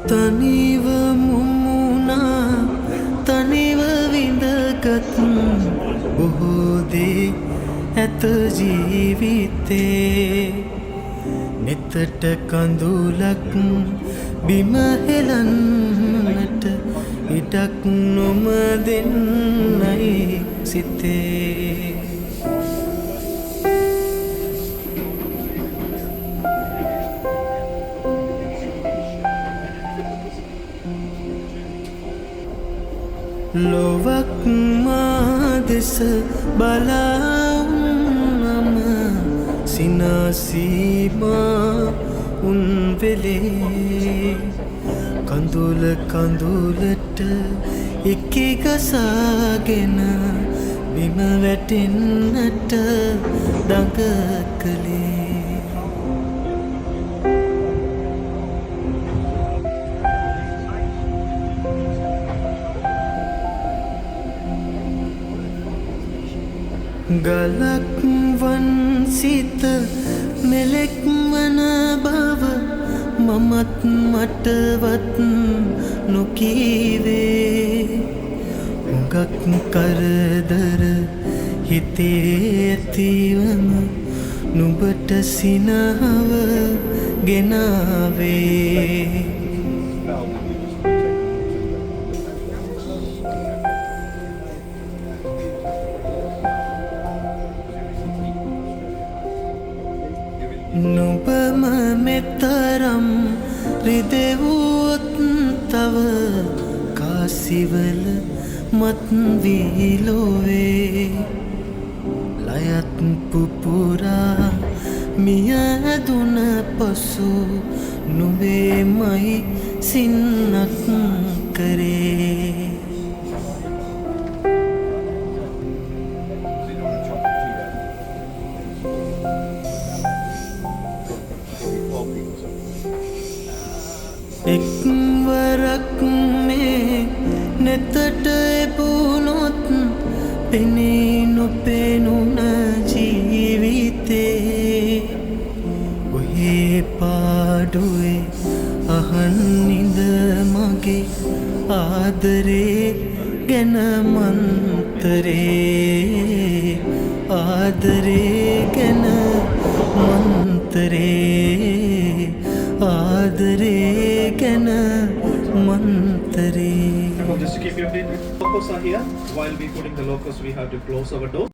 තනිව මුමුණා තනිව විඳගත් බොහෝ දේ ඇත ජීවිතේ නෙතට කඳුලක් බිම හෙලන්නට ඉඩක් නොම දෙන්නයි සිතේ ලොවක් මා දෙස බලාවුනම සිනාසීමා උන් වෙලේ කඳුල කඳුලට එකි ගසාගෙන බිම වැටෙන්නට දඟ කළේ ගලක් වන් සිත මෙලෙක් වන බව මමත් මටවත් නොකීවේ හුඟක් කරදර හිතේ ඇතිවම නුඹට සිනහව ගෙනාවේ නුඹම මෙතරම් රිදෙවුවොත් තව කාසිවල මත් වී ලොවේ ලයත් පුපුරා මිය ඇදුන පසු නුඹේමයි සින්නක් කරේ එක්වරක් මේ නෙතට එබුණොත් පෙනී නොපෙනුන ජීවිතේ ඔහේ පාඩුවේ අහන්නිද මගේ ආදරේ ගැන මන්තරේ ආදරේ ගැන මන්තරේ ආදරේ ගැන මන්තරේ Just to keep you updated, locals are here. While we putting the locals, we have to close our door.